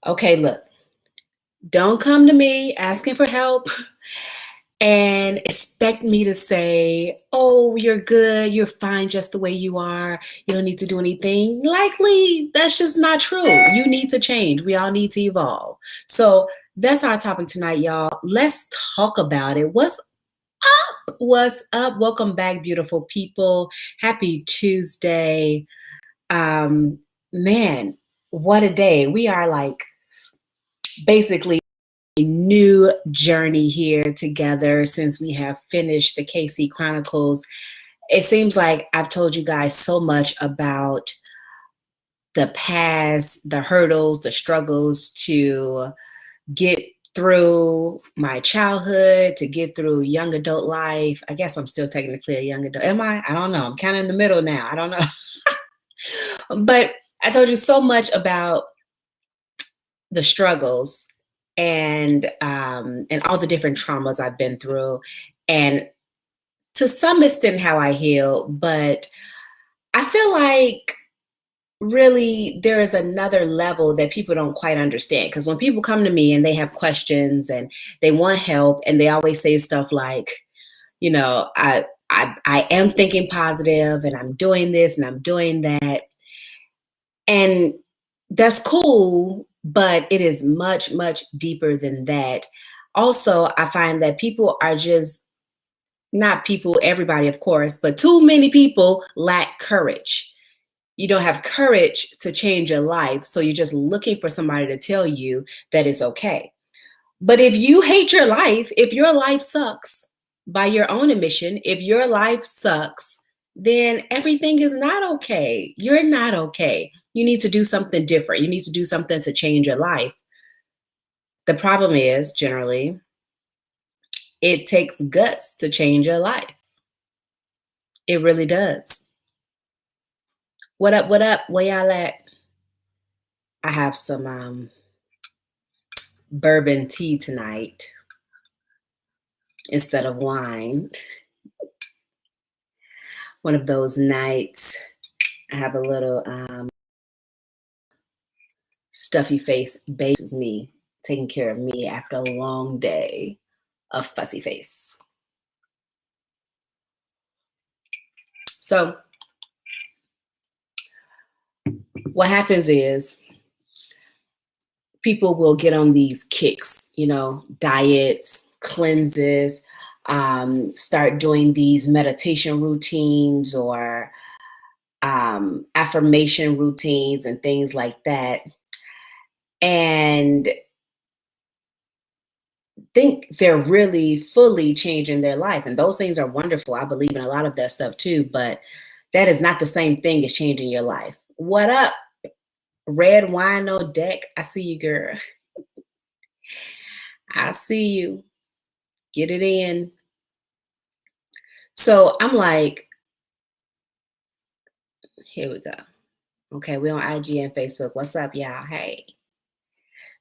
Okay, look, don't come to me asking for help and expect me to say, oh, you're good, you're fine just the way you are, you don't need to do anything. Likely, that's just not true. You need to change. We all need to evolve. So that's our topic tonight, y'all. Let's talk about it. What's up? What's up? Welcome back, beautiful people. Happy Tuesday. Um, Man, what a day. We are like basically a new journey here together since we have finished the KC Chronicles. It seems like I've told you guys so much about the past, the hurdles, the struggles to get through my childhood, to get through young adult life. I guess I'm still technically a young adult. Am I? I don't know. I'm kind of in the middle now. I don't know. But I told you so much about the struggles and all the different traumas I've been through, and to some extent how I heal. But I feel like really there is another level that people don't quite understand, because when people come to me and they have questions and they want help, and they always say stuff like, I am thinking positive and I'm doing this and I'm doing that. And that's cool, but it is much, much deeper than that. Also, I find that people are just not people, everybody, of course, but too many people lack courage. You don't have courage to change your life. So you're just looking for somebody to tell you that it's okay. But if you hate your life, if your life sucks by your own admission, if your life sucks, then everything is not okay. You're not okay. You need to do something different. You need to do something to change your life. The problem is, generally, it takes guts to change your life. It really does. What up? What up? Where y'all at? I have some bourbon tea tonight instead of wine. One of those nights I have a little stuffy face. Bases me, taking care of me after a long day of fussy face. So what happens is people will get on these kicks, diets, cleanses, start doing these meditation routines or affirmation routines and things like that, and think they're really fully changing their life. And those things are wonderful. I believe in a lot of that stuff too, but that is not the same thing as changing your life. What up? Red wine on deck. I see you, girl. I see you. Get it in. So I'm like, here we go. Okay, we're on IG and Facebook. What's up, y'all? Hey.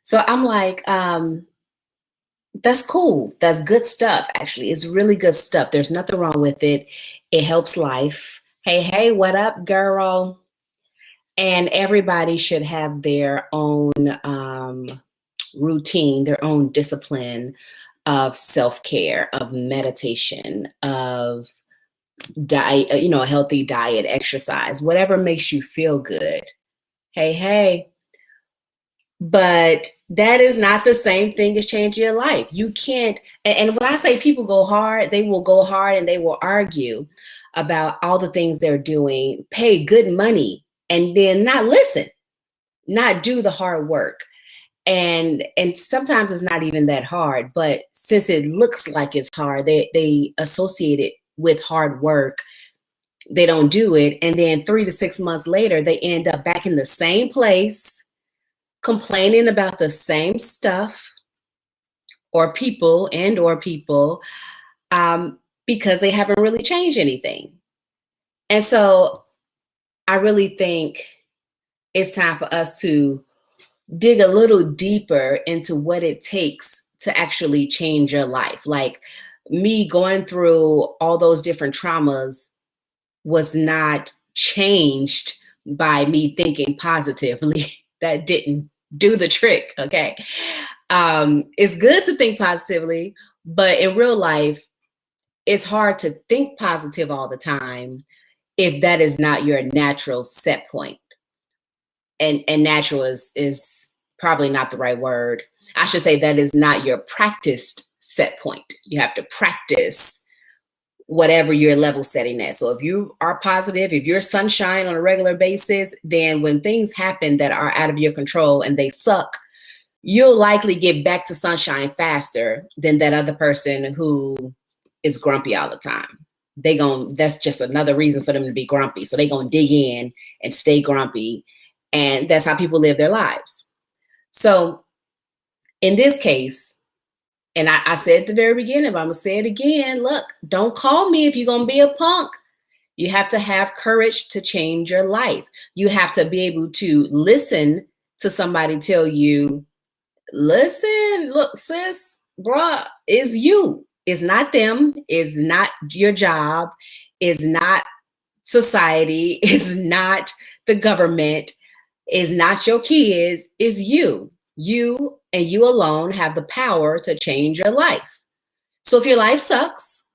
So I'm like, that's cool. That's good stuff, actually. It's really good stuff. There's nothing wrong with it. It helps life. Hey, what up, girl? And everybody should have their own routine, their own discipline of self-care, of meditation, of diet, a healthy diet, exercise, whatever makes you feel good. Hey. But that is not the same thing as changing your life. You can't, and when I say people go hard, they will go hard and they will argue about all the things they're doing, pay good money, and then not listen, not do the hard work. And sometimes it's not even that hard, but since it looks like it's hard, they associate it with hard work. They don't do it. And then 3 to 6 months later, they end up back in the same place, complaining about the same stuff or people because they haven't really changed anything. And so I really think it's time for us to dig a little deeper into what it takes to actually change your life. Like me going through all those different traumas was not changed by me thinking positively. That didn't do the trick, okay? It's good to think positively, but in real life, it's hard to think positive all the time if that is not your natural set point. And natural is probably not the right word. I should say that is not your practiced set point. You have to practice whatever your level setting is. So if you are positive, if you're sunshine on a regular basis, then when things happen that are out of your control and they suck, you'll likely get back to sunshine faster than that other person who is grumpy all the time. That's just another reason for them to be grumpy. So they're gonna dig in and stay grumpy. And that's how people live their lives. So in this case, and I said at the very beginning, but I'm gonna say it again, look, don't call me if you're gonna be a punk. You have to have courage to change your life. You have to be able to listen to somebody tell you, listen, look, sis, bruh, it's you. It's not them. It's not your job. It's not society. It's not the government. It's not your kids. It's you. You and you alone have the power to change your life. So if your life sucks,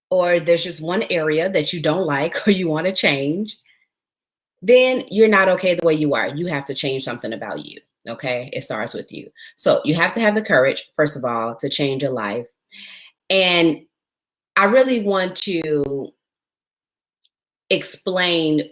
or there's just one area that you don't like or you want to change, then you're not okay the way you are. You have to change something about you. Okay. It starts with you. So you have to have the courage, first of all, to change your life. And I really want to explain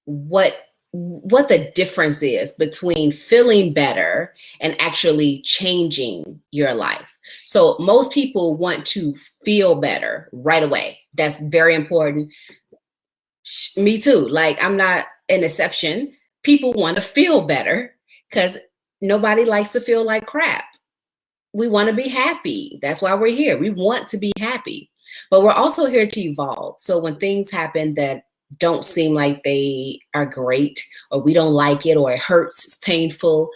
what the difference is between feeling better and actually changing your life. So most people want to feel better right away. That's very important. Me too. Like, I'm not an exception. People want to feel better because nobody likes to feel like crap. We want to be happy. That's why we're here. We want to be happy, but we're also here to evolve. So when things happen that don't seem like they are great, or we don't like it, or it hurts, it's painful,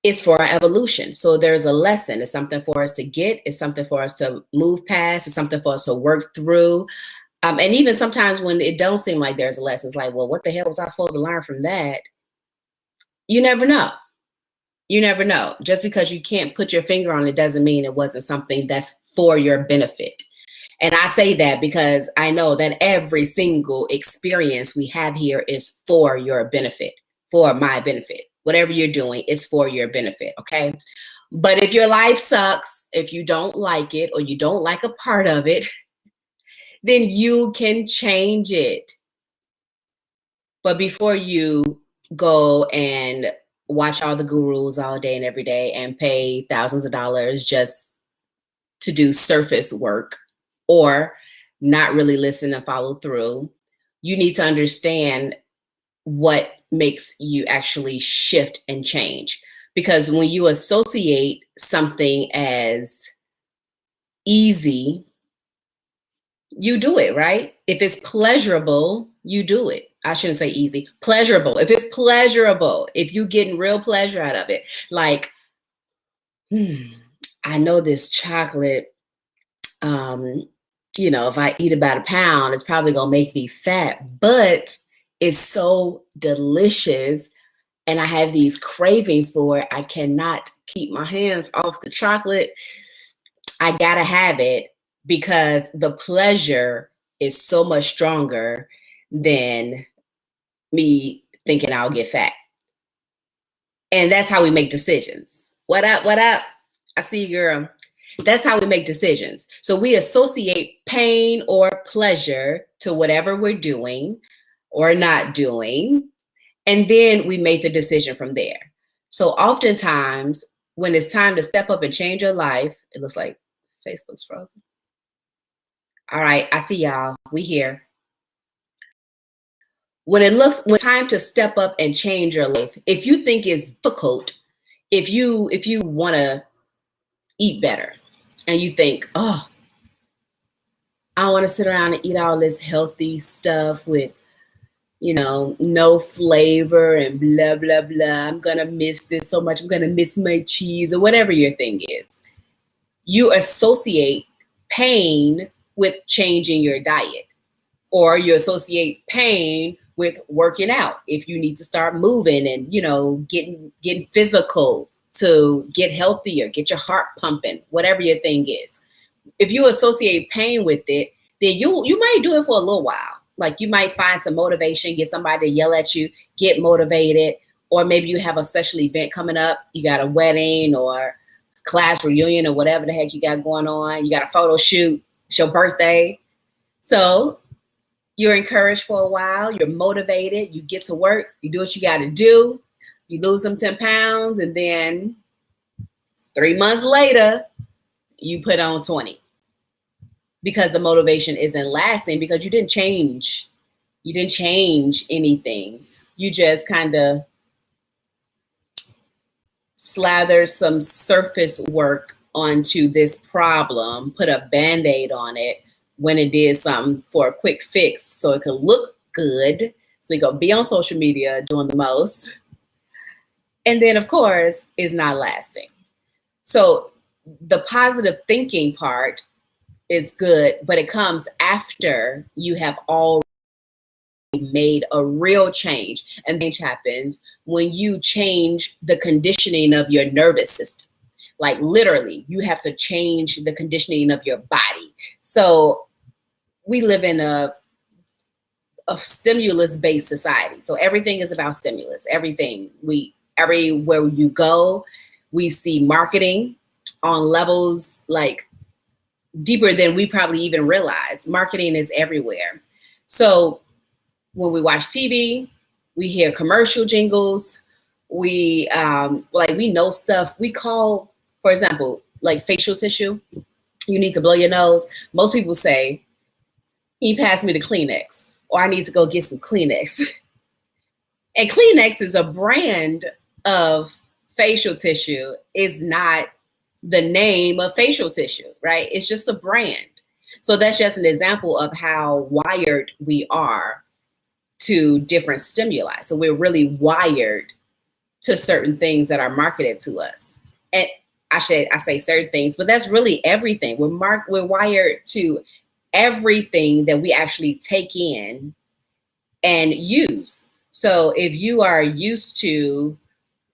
it's for our evolution. So there's a lesson. It's something for us to get. It's something for us to move past. It's something for us to work through. And even sometimes when it don't seem like there's a lesson, it's like, well, what the hell was I supposed to learn from that? You never know. You never know. Just because you can't put your finger on it doesn't mean it wasn't something that's for your benefit. And I say that because I know that every single experience we have here is for your benefit, for my benefit. Whatever you're doing is for your benefit, okay? But if your life sucks, if you don't like it, or you don't like a part of it, then you can change it. But before you go and watch all the gurus all day and every day and pay thousands of dollars just to do surface work, or not really listen and follow through, you need to understand what makes you actually shift and change. Because when you associate something as easy, you do it, right? If it's pleasurable, you do it. I shouldn't say easy, pleasurable. If it's pleasurable, if you're getting real pleasure out of it, like, I know this chocolate, if I eat about a pound, it's probably gonna make me fat, but it's so delicious and I have these cravings for it. I cannot keep my hands off the chocolate. I gotta have it because the pleasure is so much stronger than me thinking I'll get fat. And that's how we make decisions. What up? What up? I see you, girl. That's how we make decisions. So we associate pain or pleasure to whatever we're doing or not doing. And then we make the decision from there. So oftentimes when it's time to step up and change your life, it looks like Facebook's frozen. All right, I see y'all. We here. When it's time to step up and change your life, if you think it's difficult, if you want to eat better and you think, oh, I want to sit around and eat all this healthy stuff with, no flavor and blah, blah, blah. I'm going to miss this so much. I'm going to miss my cheese, or whatever your thing is. You associate pain with changing your diet, or you associate pain with working out. If you need to start moving and, getting physical to get healthier, get your heart pumping, whatever your thing is. If you associate pain with it, then you might do it for a little while. Like you might find some motivation, get somebody to yell at you, get motivated, or maybe you have a special event coming up. You got a wedding or class reunion or whatever the heck you got going on. You got a photo shoot, it's your birthday. So you're encouraged for a while, you're motivated, you get to work, you do what you got to do, you lose them 10 pounds, and then 3 months later, you put on 20 because the motivation isn't lasting because you didn't change. You didn't change anything. You just kind of slather some surface work onto this problem, put a Band-Aid on it when it did something for a quick fix so it could look good. So you go be on social media doing the most. And then, of course, it's not lasting. So the positive thinking part is good, but it comes after you have already made a real change. And change happens when you change the conditioning of your nervous system. Like literally, you have to change the conditioning of your body. So we live in a stimulus-based society. So everything is about stimulus. Everywhere you go, we see marketing on levels like deeper than we probably even realize. Marketing is everywhere. So when we watch TV, we hear commercial jingles. We know stuff. We call, for example, like facial tissue. You need to blow your nose. Most people say, "Can you pass me the Kleenex?" Or "I need to go get some Kleenex." And Kleenex is a brand of facial tissue. It's not the name of facial tissue, right? It's just a brand. So that's just an example of how wired we are to different stimuli. So we're really wired to certain things that are marketed to us. And I say certain things, but that's really everything. We're wired to everything that we actually take in and use. So if you are used to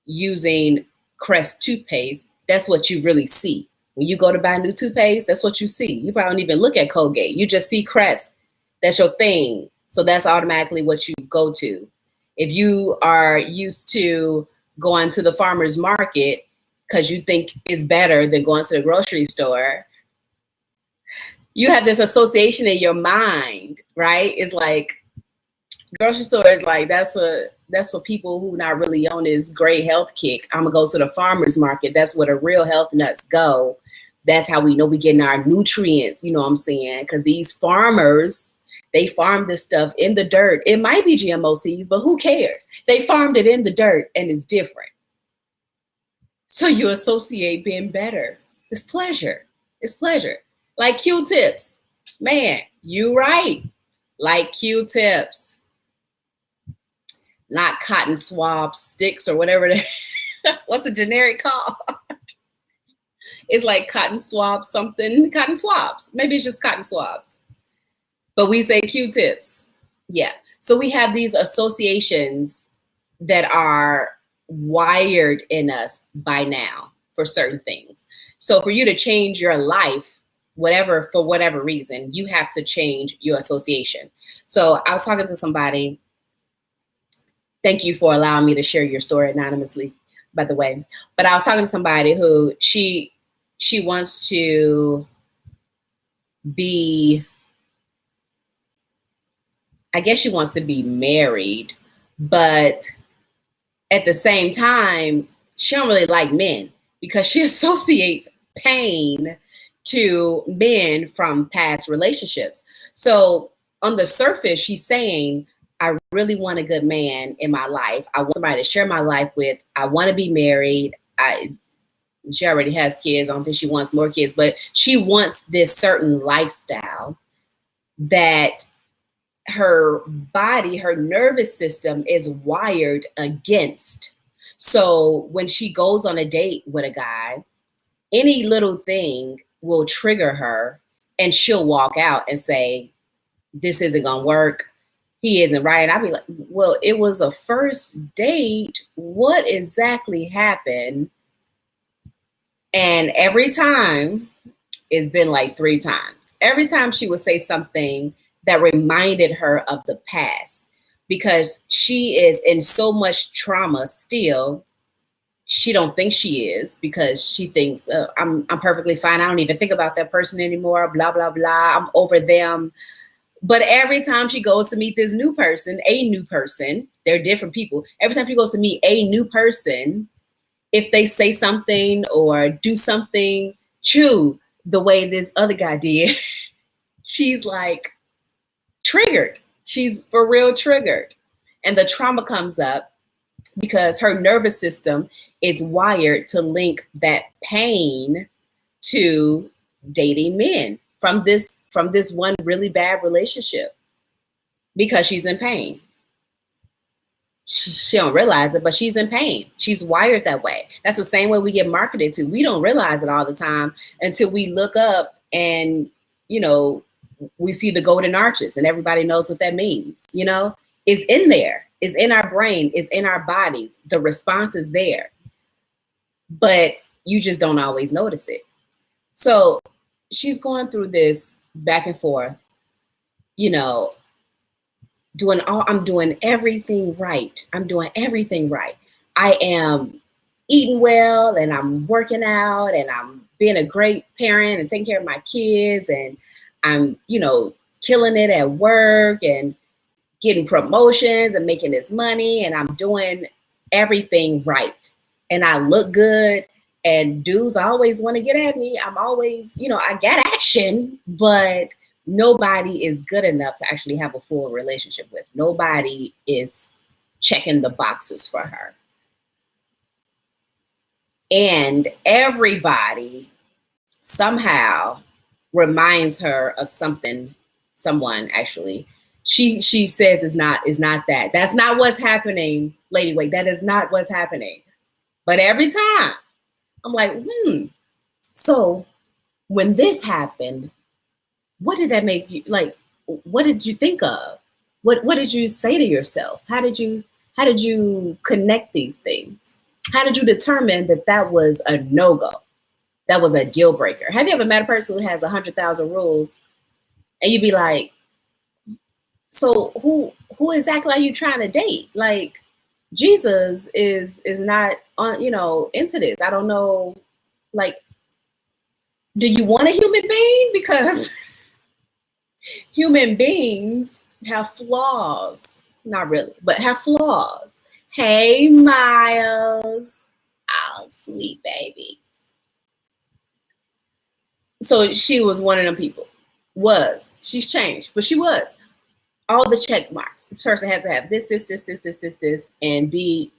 using Crest toothpaste, that's what you really see. When you go to buy new toothpaste, that's what you see. You probably don't even look at Colgate. You just see Crest. That's your thing. So that's automatically what you go to. If you are used to going to the farmer's market because you think it's better than going to the grocery store, you have this association in your mind, right? It's like grocery store is like, that's what people who not really on this great health kick. I'm gonna go to the farmer's market. That's where the real health nuts go. That's how we know we getting our nutrients, you know what I'm saying? Because these farmers, they farm this stuff in the dirt. It might be GMO seeds, but who cares? They farmed it in the dirt and it's different. So you associate being better. It's pleasure. It's pleasure. Like Q-tips. Man, you right. Like Q-tips. Not cotton swab sticks or whatever. What's the generic called? It's like cotton swab something. Cotton swabs. Maybe it's just cotton swabs. But we say Q-tips. Yeah. So we have these associations that are wired in us by now for certain things. So for you to change your life, for whatever reason, you have to change your association. So I was talking to somebody. Thank you for allowing me to share your story anonymously, by the way. But I was talking to somebody who she wants to be, I guess she wants to be married, but at the same time, she don't really like men because she associates pain to men from past relationships. So on the surface, she's saying, I really want a good man in my life. I want somebody to share my life with. I want to be married. She already has kids. I don't think she wants more kids, but she wants this certain lifestyle that her body, her nervous system is wired against. So when she goes on a date with a guy, any little thing will trigger her and she'll walk out and say, this isn't gonna work. he isn't right. I'd be like, well, it was a first date. What exactly happened? And every time, it's been like 3 times. Every time she would say something that reminded her of the past because she is in so much trauma still. She don't think she is because she thinks I'm perfectly fine. I don't even think about that person anymore. Blah blah blah. I'm over them. But every time she goes to meet this new person, a new person, they're different people. Every time she goes to meet a new person, if they say something or do something true the way this other guy did, she's like triggered. She's for real triggered. And the trauma comes up because her nervous system is wired to link that pain to dating men from this one really bad relationship because she's in pain. She don't realize it, but she's in pain. She's wired that way. That's the same way we get marketed to. We don't realize it all the time until we look up and, we see the golden arches and everybody knows what that means. It's in there. It's in our brain. It's in our bodies. The response is there, but you just don't always notice it. So she's going through this back and forth, I'm doing everything right. I'm doing everything right. I am eating well and I'm working out and I'm being a great parent and taking care of my kids and I'm, killing it at work and getting promotions and making this money and I'm doing everything right. And I look good and dudes always want to get at me. I'm always, I got action, but nobody is good enough to actually have a full relationship with. Nobody is checking the boxes for her. And everybody somehow reminds her of someone actually. She says is not that. That's not what's happening, Lady Wake. That is not what's happening. But every time I'm like, so when this happened, what did that make you like? What did you think of? What did you say to yourself? How did you connect these things? How did you determine that was a no-go? That was a deal breaker? Have you ever met a person who has 100,000 rules and you'd be like, so who exactly are you trying to date? Like, Jesus is not on, into this. I don't know. Like, do you want a human being? Because human beings have flaws. Not really, but have flaws. Hey, Miles. Oh, sweet baby. So she was one of them people. She's changed, but she was. All the check marks. The person has to have this, and be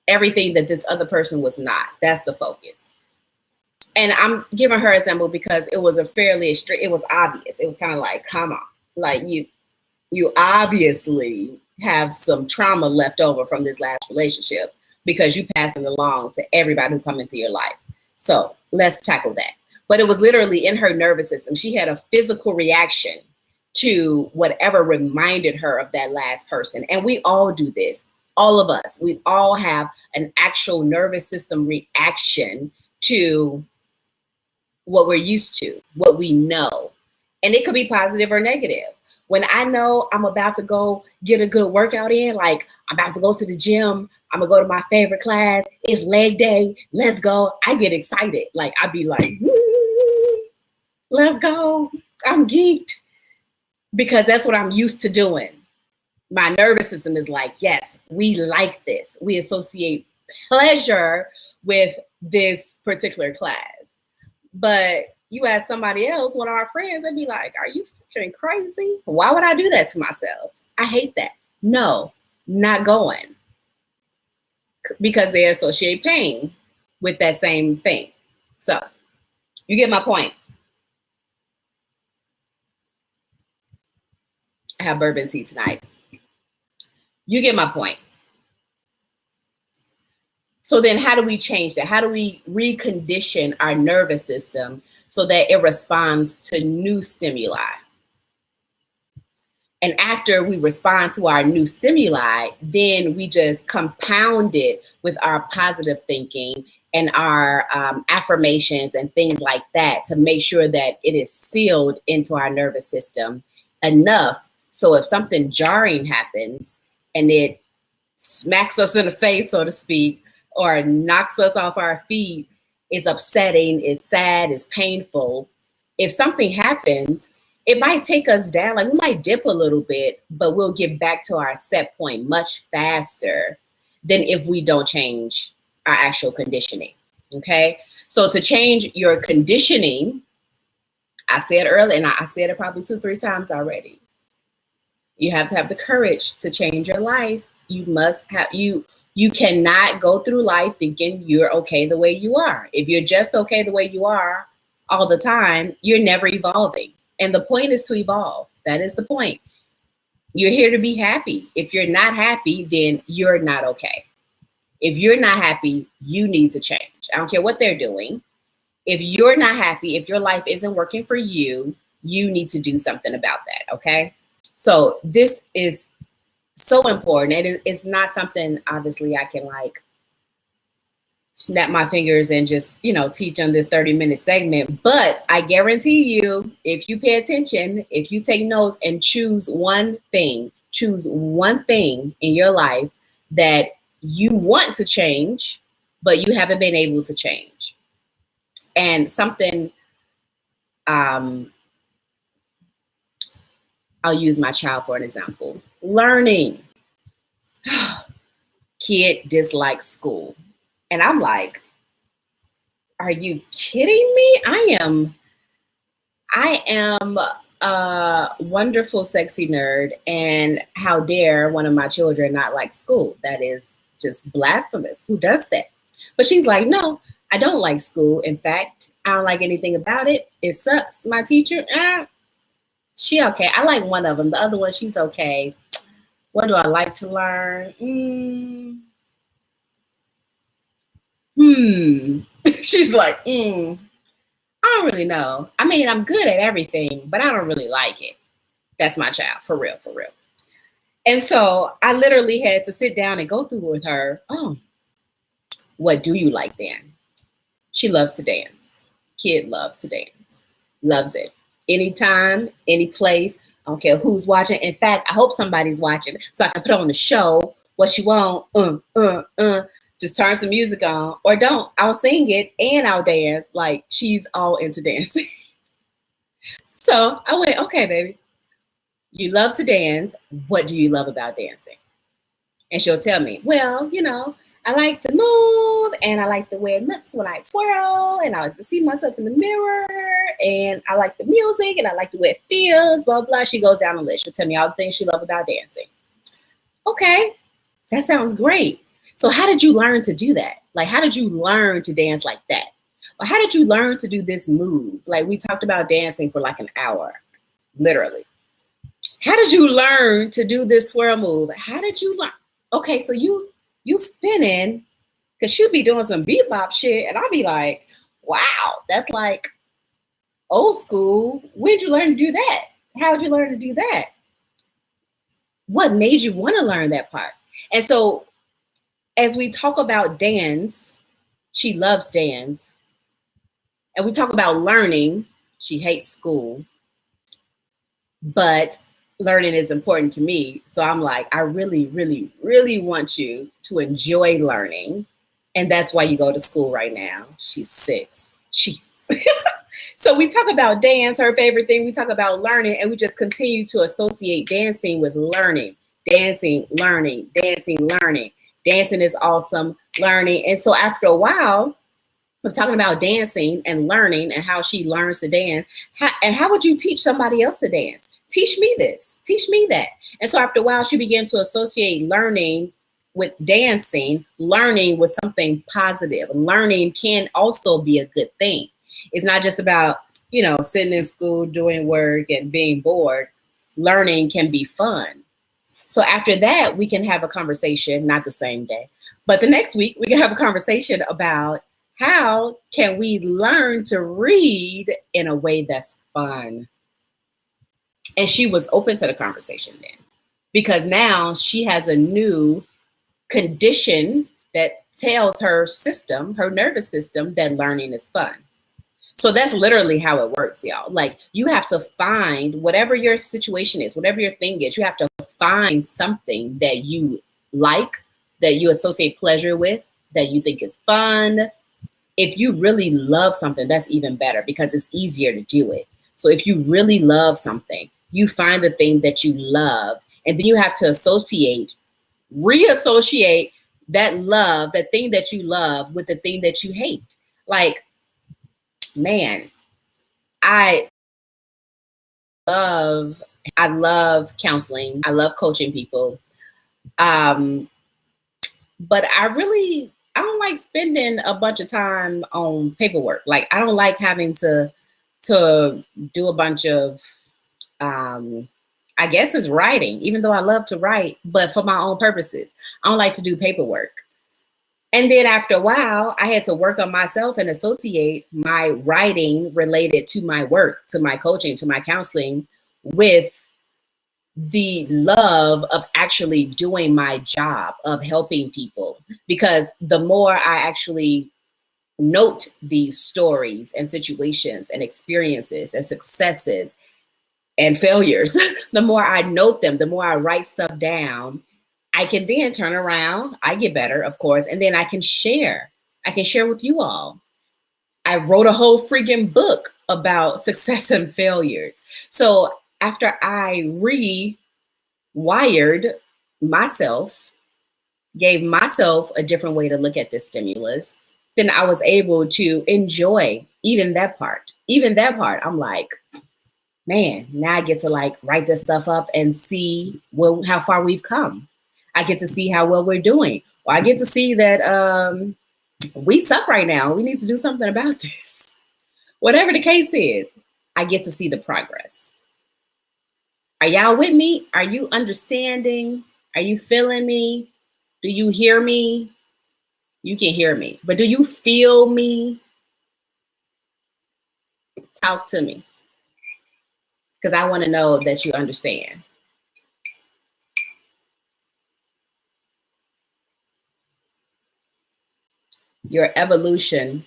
everything that this other person was not. That's the focus. And I'm giving her an example because it was it was obvious. It was kind of like, come on, like you obviously have some trauma left over from this last relationship because you passing along to everybody who come into your life. So let's tackle that. But it was literally in her nervous system. She had a physical reaction to whatever reminded her of that last person. And we all do this. All of us, we all have an actual nervous system reaction to what we're used to, what we know. And it could be positive or negative. When I know I'm about to go get a good workout in, like I'm about to go to the gym, I'm gonna go to my favorite class, it's leg day, let's go. I get excited. Like I'd be like, let's go. I'm geeked. Because that's what I'm used to doing. My nervous system is like, yes, we like this. We associate pleasure with this particular class. But you ask somebody else, one of our friends, they'd be like, are you freaking crazy? Why would I do that to myself? I hate that. No, not going. Because they associate pain with that same thing. So you get my point. I have bourbon tea tonight. You get my point. So then how do we change that? How do we recondition our nervous system so that it responds to new stimuli? And after we respond to our new stimuli, then we just compound it with our positive thinking and our affirmations and things like that to make sure that it is sealed into our nervous system enough. So if something jarring happens and it smacks us in the face, so to speak, or knocks us off our feet, is upsetting, is sad, is painful. If something happens, it might take us down, like we might dip a little bit, but we'll get back to our set point much faster than if we don't change our actual conditioning. Okay. So to change your conditioning, I said earlier, and I said it probably 2-3 times already. You have to have the courage to change your life. You must have you cannot go through life thinking you're okay the way you are. If you're just okay the way you are all the time, you're never evolving. And the point is to evolve. That is the point. You're here to be happy. If you're not happy, then you're not okay. If you're not happy, you need to change. I don't care what they're doing. If you're not happy, if your life isn't working for you, you need to do something about that, okay? So this is so important. And it's not something, obviously, I can like snap my fingers and just, teach on this 30-minute segment. But I guarantee you, if you pay attention, if you take notes and choose one thing in your life that you want to change, but you haven't been able to change. And something, I'll use my child for an example. Learning. Kid dislikes school. And I'm like, are you kidding me? I am a wonderful, sexy nerd. And how dare one of my children not like school? That is just blasphemous. Who does that? But she's like, no, I don't like school. In fact, I don't like anything about it. It sucks. My teacher, she okay. I like one of them. The other one, she's okay. What do I like to learn? She's like, I don't really know. I mean, I'm good at everything, but I don't really like it. That's my child, for real, for real. And so I literally had to sit down and go through with her. Oh, what do you like then? She loves to dance. Kid loves to dance. Loves it. Anytime, any place. I don't care who's watching. In fact, I hope somebody's watching so I can put on the show. What you want? Just turn some music on, or don't. I'll sing it and I'll dance. Like, she's all into dancing. So I went, okay, baby, you love to dance. What do you love about dancing? And she'll tell me, well, I like to move, and I like the way it looks when I twirl, and I like to see myself in the mirror, and I like the music, and I like the way it feels, blah, blah. She goes down the list. She'll tell me all the things she loves about dancing. Okay, that sounds great. So how did you learn to do that? Like, how did you learn to dance like that? Or how did you learn to do this move? Like, we talked about dancing for like an hour, literally. How did you learn to do this twirl move? How did you learn? Okay, so you spinning, because she'll be doing some bebop shit, and I'll be like, wow, that's like old school. When'd you learn to do that? How'd you learn to do that? What made you want to learn that part? And so as we talk about dance, she loves dance. And we talk about learning, she hates school. But learning is important to me. So I'm like, I really, really, really want you to enjoy learning. And that's why you go to school right now. She's 6. Jesus. So we talk about dance, her favorite thing. We talk about learning, and we just continue to associate dancing with learning. Dancing, learning, dancing, learning. Dancing is awesome, learning. And so after a while, we're talking about dancing and learning and how she learns to dance. How would you teach somebody else to dance? Teach me this, teach me that. And so after a while, she began to associate learning with dancing, learning with something positive. Learning can also be a good thing. It's not just about, sitting in school, doing work and being bored. Learning can be fun. So after that, we can have a conversation, not the same day, but the next week, we can have a conversation about how can we learn to read in a way that's fun. And she was open to the conversation then, because now she has a new condition that tells her system, her nervous system, that learning is fun. So that's literally how it works, y'all. Like, you have to find whatever your situation is, whatever your thing is, you have to find something that you like, that you associate pleasure with, that you think is fun. If you really love something, that's even better because it's easier to do it. So if you really love something, you find the thing that you love, and then you have to reassociate that love, that thing that you love, with the thing that you hate. Like, man, I love I love counseling. I love coaching people. Um, but I don't like spending a bunch of time on paperwork. Like, I don't like having to do a bunch of I guess it's writing, even though I love to write, but for my own purposes. I don't like to do paperwork. And then after a while, I had to work on myself and associate my writing related to my work, to my coaching, to my counseling, with the love of actually doing my job of helping people. Because the more I actually note these stories and situations and experiences and successes and failures, the more I note them, the more I write stuff down, I can then turn around, I get better, of course, and then I can share. I can share with you all. I wrote a whole freaking book about success and failures. So after I rewired myself, gave myself a different way to look at this stimulus, then I was able to enjoy even that part. Even that part, I'm like, man, now I get to like write this stuff up and see how far we've come. I get to see how well we're doing. Or I get to see that we suck right now. We need to do something about this. Whatever the case is, I get to see the progress. Are y'all with me? Are you understanding? Are you feeling me? Do you hear me? You can hear me, but do you feel me? Talk to me, because I want to know that you understand. Your evolution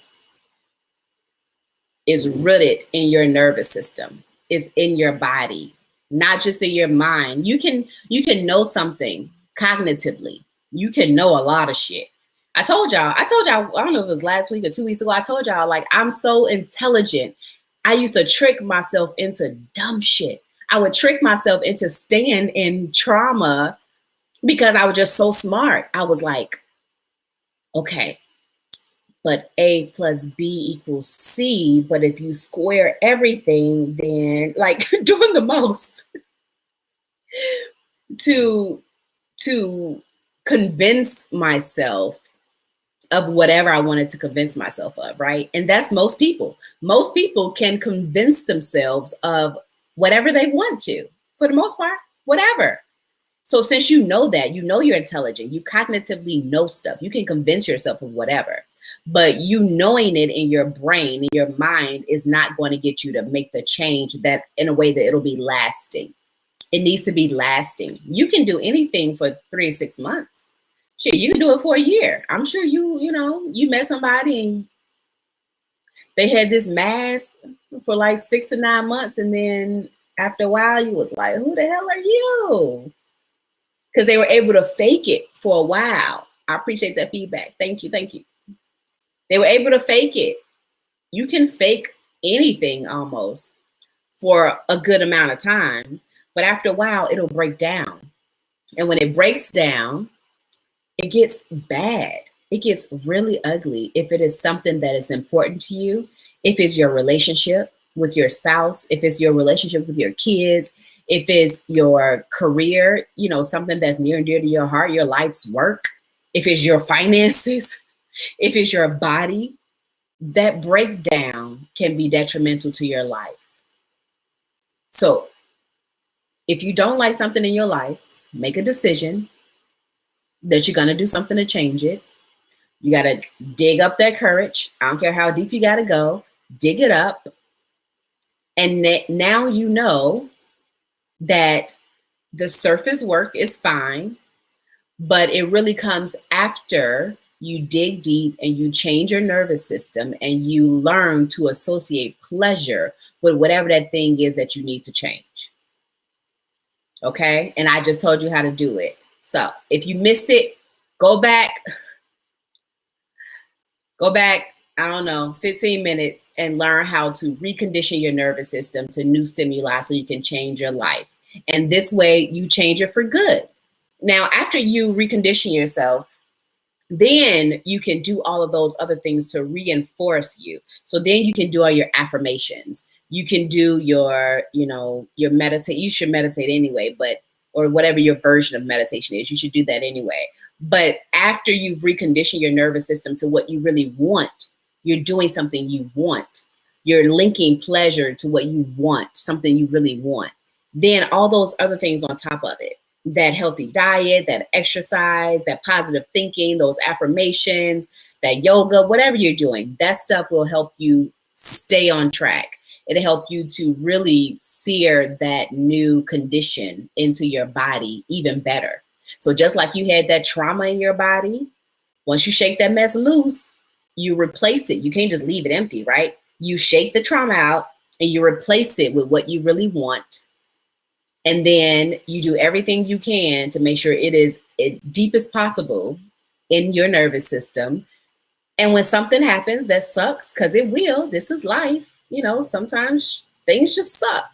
is rooted in your nervous system. It's in your body, not just in your mind. You can know something cognitively. You can know a lot of shit. I told y'all, I don't know if it was last week or 2 weeks ago, I told y'all, like, I'm so intelligent. I used to trick myself into dumb shit. I would trick myself into staying in trauma because I was just so smart. I was like, okay, but A plus B equals C. But if you square everything, then like doing the most to convince myself of whatever I wanted to convince myself of, right? And that's most people. Most people can convince themselves of whatever they want to, for the most part, whatever. So since you know that, you know you're intelligent, you cognitively know stuff, you can convince yourself of whatever. But you knowing it in your brain, in your mind, is not going to get you to make the change that in a way that it'll be lasting. It needs to be lasting. You can do anything for 3 to 6 months. Shit, you can do it for a year. I'm sure you met somebody and they had this mask for like 6 to 9 months, and then after a while you was like, who the hell are you? Because they were able to fake it for a while. I appreciate that feedback. Thank you. Thank you. They were able to fake it. You can fake anything almost for a good amount of time, but after a while, it'll break down. And when it breaks down, it gets bad. It gets really ugly if it is something that is important to you, if it's your relationship with your spouse, if it's your relationship with your kids, if it's your career, something that's near and dear to your heart, your life's work, if it's your finances, if it's your body, that breakdown can be detrimental to your life. So if you don't like something in your life, make a decision that you're going to do something to change it. You got to dig up that courage. I don't care how deep you got to go, dig it up. And now you know that the surface work is fine, but it really comes after you dig deep and you change your nervous system and you learn to associate pleasure with whatever that thing is that you need to change. Okay? And I just told you how to do it. So if you missed it, go back, I don't know, 15 minutes and learn how to recondition your nervous system to new stimuli so you can change your life. And this way you change it for good. Now, after you recondition yourself, then you can do all of those other things to reinforce you. So then you can do all your affirmations. You can do your, your meditate. You should meditate anyway, or whatever your version of meditation is, you should do that anyway. But after you've reconditioned your nervous system to what you really want, you're doing something you want. You're linking pleasure to what you want, something you really want. Then all those other things on top of it, that healthy diet, that exercise, that positive thinking, those affirmations, that yoga, whatever you're doing, that stuff will help you stay on track. It'll help you to really sear that new condition into your body even better. So just like you had that trauma in your body, once you shake that mess loose, you replace it. You can't just leave it empty, right? You shake the trauma out and you replace it with what you really want. And then you do everything you can to make sure it is as deep as possible in your nervous system. And when something happens that sucks, because it will, this is life, sometimes things just suck.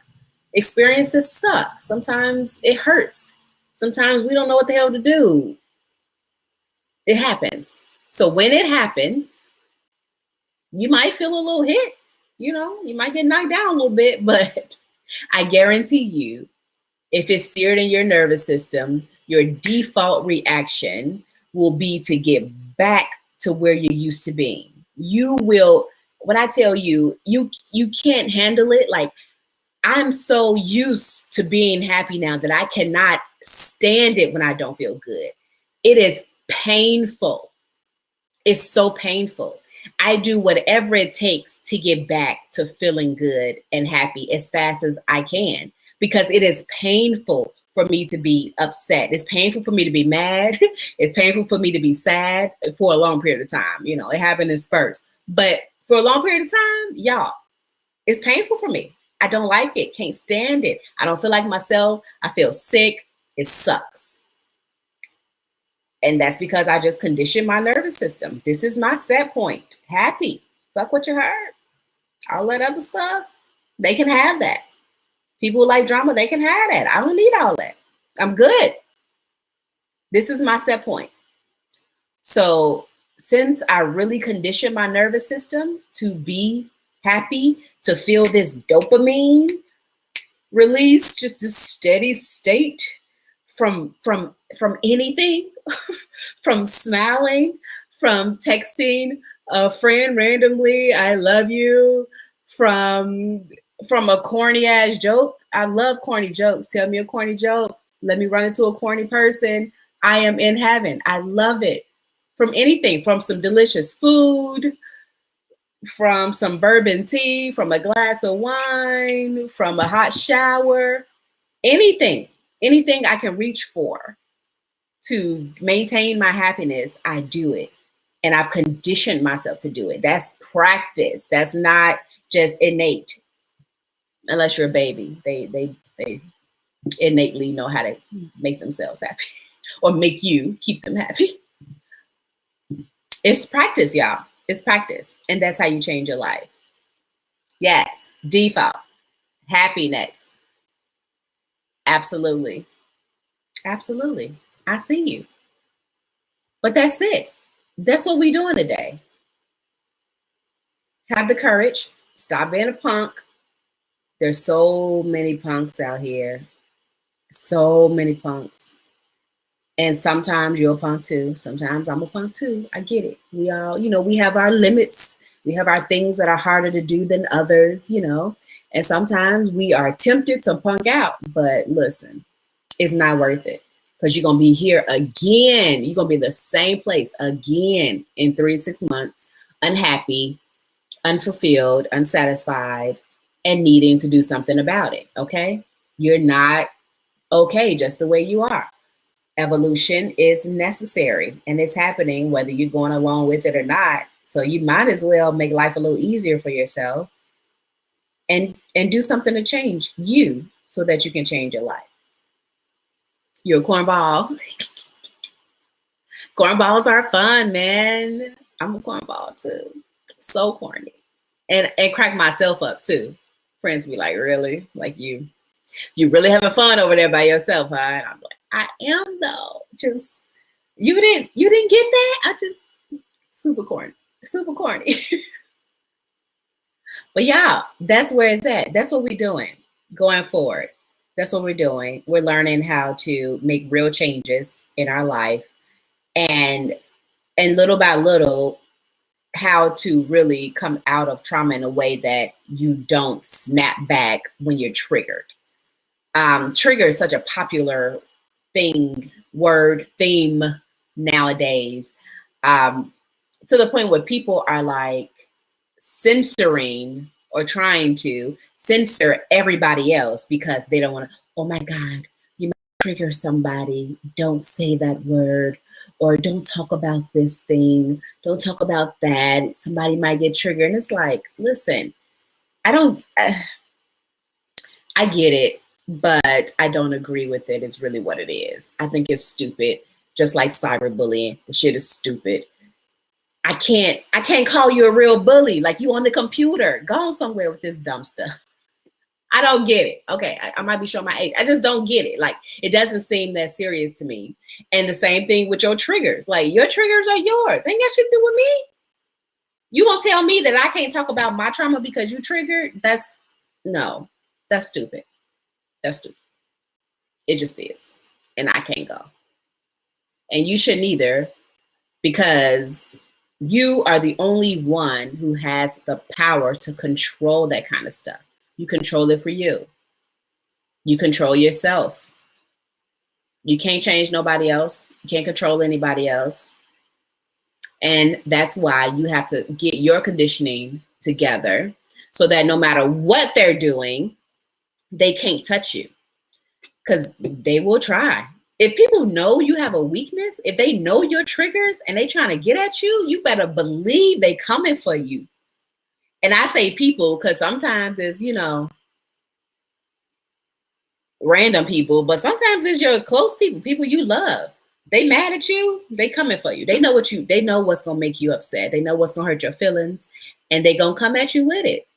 Experiences suck. Sometimes it hurts. Sometimes we don't know what the hell to do. It happens. So when it happens, you might feel a little hit, you might get knocked down a little bit, but I guarantee you, if it's seared in your nervous system, your default reaction will be to get back to where you used to be. You will, when I tell you, you can't handle it. Like, I'm so used to being happy now that I cannot stand it when I don't feel good. It is painful. It's so painful. I do whatever it takes to get back to feeling good and happy as fast as I can, because it is painful for me to be upset. It's painful for me to be mad. It's painful for me to be sad for a long period of time. It happened in spurts. But for a long period of time, y'all, it's painful for me. I don't like it. Can't stand it. I don't feel like myself. I feel sick. It sucks. And that's because I just conditioned my nervous system. This is my set point. Happy. Fuck what you heard. All that other stuff, they can have that. People who like drama, they can have that. I don't need all that. I'm good. This is my set point. So since I really conditioned my nervous system to be happy, to feel this dopamine release, just a steady state from anything, from smiling, from texting a friend randomly, I love you, from a corny ass joke. I love corny jokes. Tell me a corny joke. Let me run into a corny person. I am in heaven. I love it. From anything, from some delicious food, from some bourbon tea, from a glass of wine, from a hot shower, anything I can reach for to maintain my happiness, I do it. And I've conditioned myself to do it. That's practice. That's not just innate. Unless you're a baby, they innately know how to make themselves happy or make you keep them happy. It's practice, y'all. It's practice. And that's how you change your life. Yes, default, happiness. Absolutely. Absolutely. I see you. But that's it. That's what we're doing today. Have the courage. Stop being a punk. There's so many punks out here. So many punks. And sometimes you're a punk too. Sometimes I'm a punk too. I get it. We all, we have our limits. We have our things that are harder to do than others, And sometimes we are tempted to punk out. But listen, it's not worth it. Because you're going to be here again. You're going to be in the same place again in 3 to 6 months, unhappy, unfulfilled, unsatisfied, and needing to do something about it, okay? You're not okay just the way you are. Evolution is necessary and it's happening whether you're going along with it or not. So you might as well make life a little easier for yourself and do something to change you so that you can change your life. You're a cornball. Cornballs are fun, man. I'm a cornball too. So corny. And crack myself up too. Friends be like, really? Like you really having fun over there by yourself, huh? And I'm like, I am though. Just you didn't get that? I just super corny. Super corny. But yeah, that's where it's at. That's what we're doing going forward. That's what we're doing. We're learning how to make real changes in our life and little by little how to really come out of trauma in a way that you don't snap back when you're triggered. Trigger is such a popular theme nowadays, to the point where people are like censoring or trying to censor everybody else because they don't want to, oh my God, you might trigger somebody. Don't say that word, or don't talk about this thing. Don't talk about that. Somebody might get triggered. And it's like, listen, I get it, but I don't agree with it is really what it is. I think it's stupid. Just like cyberbullying, the shit is stupid. I can't call you a real bully. Like you on the computer. Go on somewhere with this dumb stuff. I don't get it. Okay, I might be showing my age. I just don't get it. Like it doesn't seem that serious to me. And the same thing with your triggers. Like your triggers are yours. Ain't got shit to do with me. You won't tell me that I can't talk about my trauma because you triggered? That's stupid. That's stupid. It just is. And I can't go. And you shouldn't either, because you are the only one who has the power to control that kind of stuff. You control it for you. You control yourself. You can't change nobody else. You can't control anybody else. And that's why you have to get your conditioning together so that no matter what they're doing, they can't touch you, because they will try. If people know you have a weakness, if they know your triggers and they trying to get at you, you better believe they coming for you. And I say people because sometimes it's, random people, but sometimes it's your close people you love. They mad at you, they coming for you. They know what's gonna make you upset. They know what's gonna hurt your feelings, and they gonna come at you with it.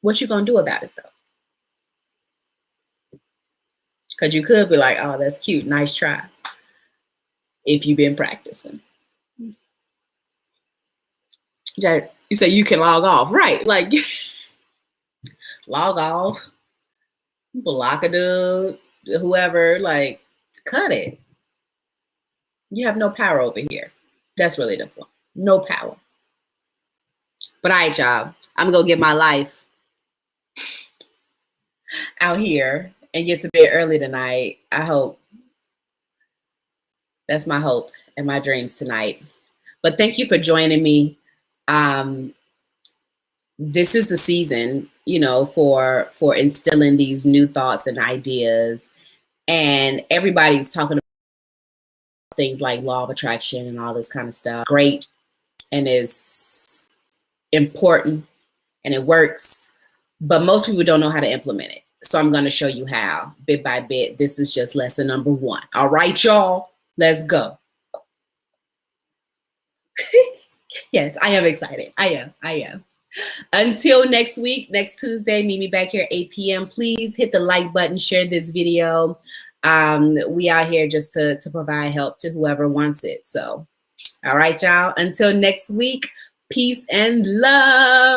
What you gonna do about it though? Because you could be like, oh, that's cute, nice try, if you've been practicing. Just, you say you can log off, right? Like log off, block a dude, whoever, like cut it. You have no power over here. That's really the point. No power. But all right, y'all, I'm gonna get my life out here and get to bed early tonight. I hope. That's my hope and my dreams tonight. But thank you for joining me. This is the season, for instilling these new thoughts and ideas. And everybody's talking about things like law of attraction and all this kind of stuff. Great, and is important, and it works. But most people don't know how to implement it. So I'm going to show you how, bit by bit. This is just lesson number 1. All right, y'all, let's go. Yes, I am excited. I am. Until next week, next Tuesday, meet me back here at 8 p.m. Please hit the like button, share this video. We out here just to provide help to whoever wants it. So, all right, y'all. Until next week, peace and love.